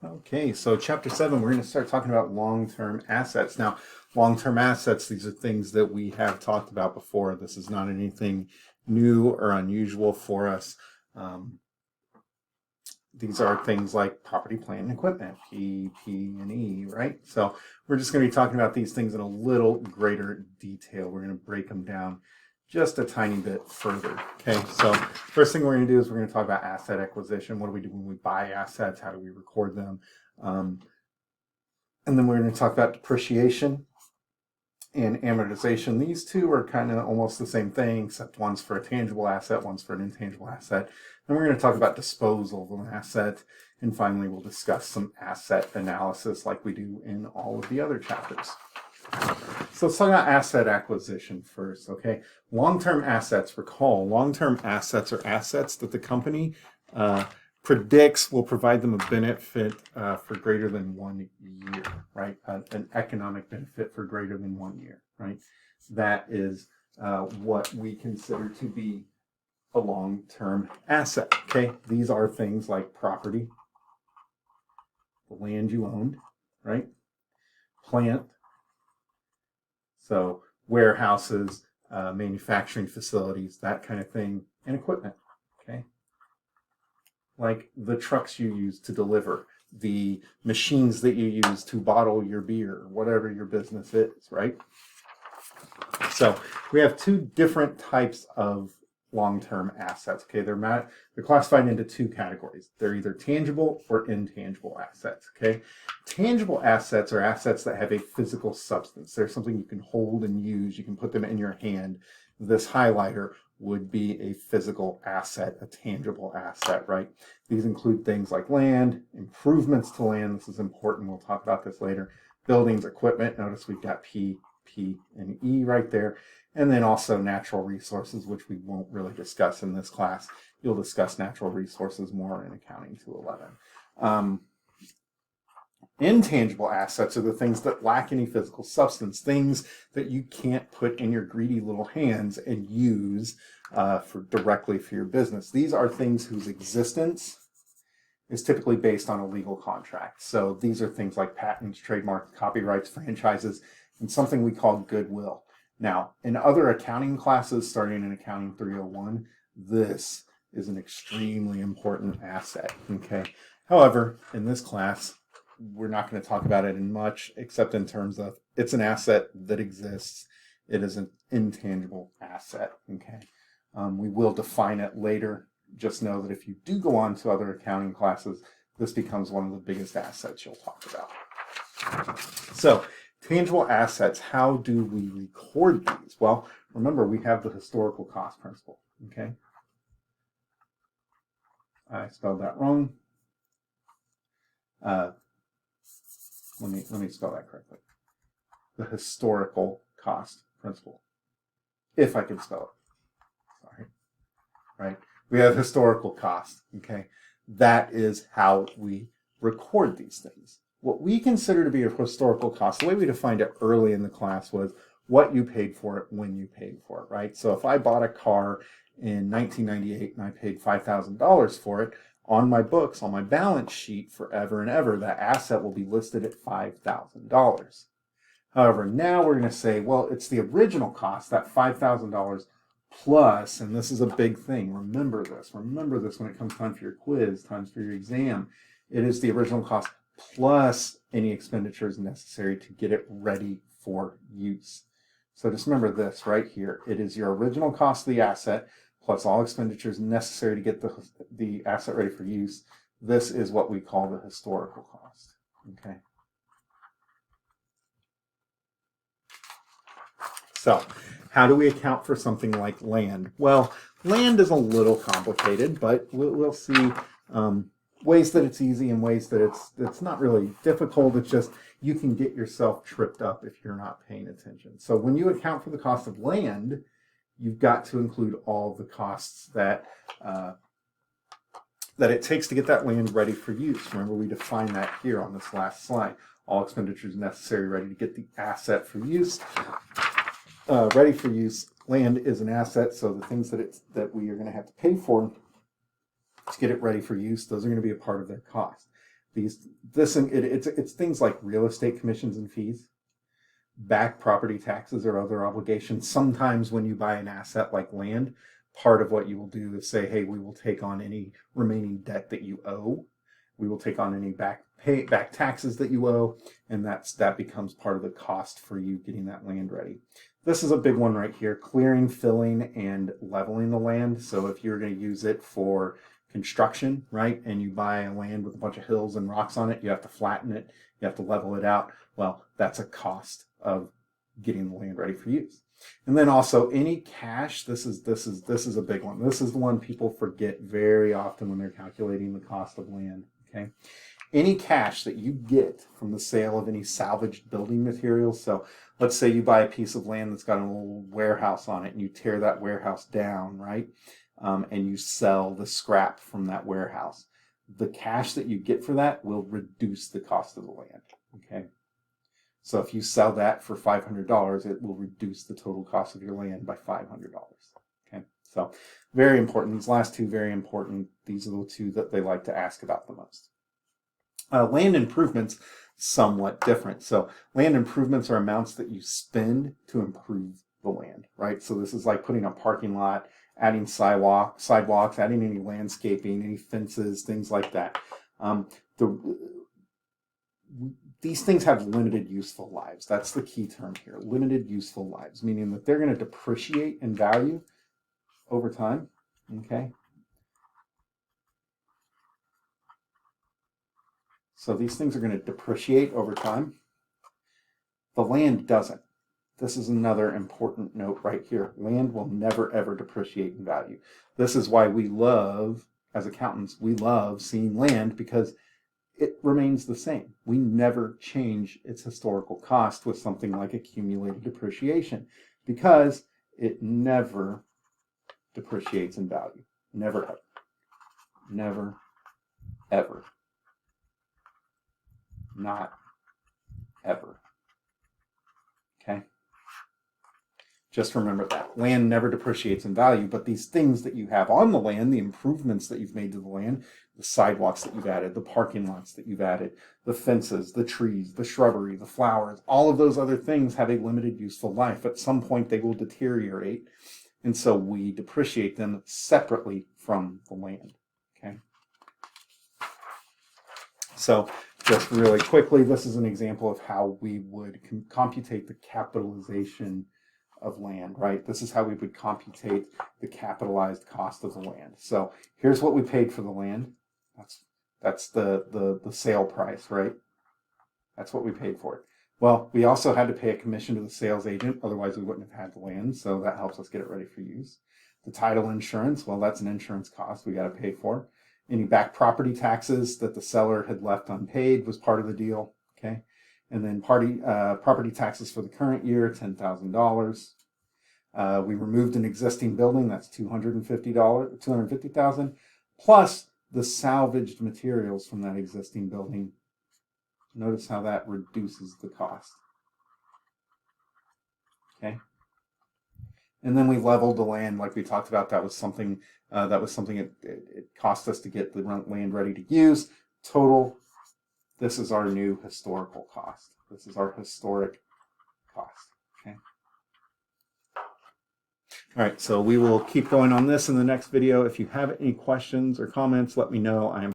Okay, so chapter 7, we're going to start talking about long-term assets. Now, long-term assets, these are things that we have talked about before. This is not anything new or unusual for us. These are things like property, plant, and equipment, PP&E, right? So we're just going to be talking about these things in a little greater detail. We're going to break them down just a tiny bit further. Okay, so first thing we're going to do is we're going to talk about asset acquisition. What do we do when we buy assets? How do we record them? And then we're going to talk about depreciation and amortization. These two are kind of almost the same thing, except one's for a tangible asset, one's for an intangible asset. Then we're going to talk about disposal of an asset. And finally, we'll discuss some asset analysis like we do in all of the other chapters. So let's talk about asset acquisition first, okay? Long-term assets, recall, long-term assets are assets that the company predicts will provide them a benefit for greater than 1 year, right? An economic benefit for greater than 1 year, right? That is what we consider to be a long-term asset, okay? These are things like property, the land you owned, right? Plant, so warehouses, manufacturing facilities, that kind of thing, and equipment, okay? Like the trucks you use to deliver, the machines that you use to bottle your beer, whatever your business is, right? So we have two different types of long-term assets, okay? They're classified into two categories. They're either tangible or intangible assets, okay? Tangible assets are assets that have a physical substance. They're something you can hold and use. You can put them in your hand. This highlighter would be a physical asset, a tangible asset, right? These include things like land, improvements to land. This is important. We'll talk about this later. Buildings, equipment. Notice we've got P, and E right there. And then also natural resources, which we won't really discuss in this class. You'll discuss natural resources more in Accounting 211. Intangible assets are the things that lack any physical substance, things that you can't put in your greedy little hands and use directly for your business. These are things whose existence is typically based on a legal contract. So these are things like patents, trademarks, copyrights, franchises, and something we call goodwill. Now, in other accounting classes, starting in Accounting 301, this is an extremely important asset, okay? However, in this class, we're not going to talk about it in much, except in terms of it's an asset that exists. It is an intangible asset, okay? We will define it later. Just know that if you do go on to other accounting classes, this becomes one of the biggest assets you'll talk about. So, tangible assets, how do we record these? Well, remember, we have the historical cost principle, okay? I spelled that wrong. Let me spell that correctly. The historical cost principle, if I can spell it. Sorry, right? We have historical cost, okay? That is how we record these things. What we consider to be a historical cost, the way we defined it early in the class was what you paid for it when you paid for it, right? So if I bought a car in 1998 and I paid $5,000 for it, on my books, on my balance sheet forever and ever, that asset will be listed at $5,000. However, now we're going to say, well, it's the original cost, that $5,000 plus, and this is a big thing, remember this when it comes time for your quiz, time for your exam, it is the original cost plus any expenditures necessary to get it ready for use. So just remember this right here. It is your original cost of the asset plus all expenditures necessary to get the asset ready for use. This is what we call the historical cost. Okay. So how do we account for something like land? Well, land is a little complicated, but we'll see ways that it's easy and ways that it's not really difficult. It's just you can get yourself tripped up if you're not paying attention. So when you account for the cost of land, you've got to include all the costs that it takes to get that land ready for use. Remember, we defined that here on this last slide. All expenditures necessary ready to get the asset for use. Ready for use, land is an asset, so the things that we are going to have to pay for to get it ready for use, those are going to be a part of their cost. It's things like real estate commissions and fees, back property taxes or other obligations. Sometimes when you buy an asset like land, part of what you will do is say, hey, we will take on any remaining debt that you owe. We will take on any back taxes that you owe, and that becomes part of the cost for you getting that land ready. This is a big one right here: clearing, filling, and leveling the land. So if you're going to use it for construction, right, and you buy a land with a bunch of hills and rocks on it, you have to flatten it, you have to level it out. Well, that's a cost of getting the land ready for use. And then also any cash. This is a big one. This is the one people forget very often when they're calculating the cost of land. Okay, any cash that you get from the sale of any salvaged building materials. So let's say you buy a piece of land that's got an old warehouse on it, and you tear that warehouse down, right? And you sell the scrap from that warehouse. The cash that you get for that will reduce the cost of the land. Okay. So if you sell that for $500, it will reduce the total cost of your land by $500. Okay, so very important. These last two, very important. These are the two that they like to ask about the most. Land improvements, somewhat different. So land improvements are amounts that you spend to improve the land, right? So this is like putting a parking lot, adding sidewalks, adding any landscaping, any fences, things like that. These things have limited useful lives. That's the key term here. Limited useful lives, meaning that they're going to depreciate in value over time. Okay. So these things are going to depreciate over time. The land doesn't. This is another important note right here. Land will never, ever depreciate in value. This is why we love, as accountants, we love seeing land, because it remains the same. We never change its historical cost with something like accumulated depreciation, because it never depreciates in value. Never, ever. Never, ever. Not ever. Okay? Just remember that. Land never depreciates in value, but these things that you have on the land, the improvements that you've made to the land, the sidewalks that you've added, the parking lots that you've added, the fences, the trees, the shrubbery, the flowers, all of those other things have a limited useful life. At some point they will deteriorate, and so we depreciate them separately from the land. Okay? So just really quickly, this is an example of how we would computate the capitalization of land, right? This is how we would computate the capitalized cost of the land. So here's what we paid for the land. That's the sale price, right? That's what we paid for it. Well, we also had to pay a commission to the sales agent, otherwise we wouldn't have had the land, so that helps us get it ready for use. The title insurance, well, that's an insurance cost we got to pay for. Any back property taxes that the seller had left unpaid was part of the deal, okay? And then property taxes for the current year, $10,000. We removed an existing building, that's $250,000, plus the salvaged materials from that existing building. Notice how that reduces the cost. Okay. And then we leveled the land, like we talked about. That was something it cost us to get the land ready to use. Total. This is our new historical cost. This is our historic cost. Okay. All right, so we will keep going on this in the next video. If you have any questions or comments, let me know. I am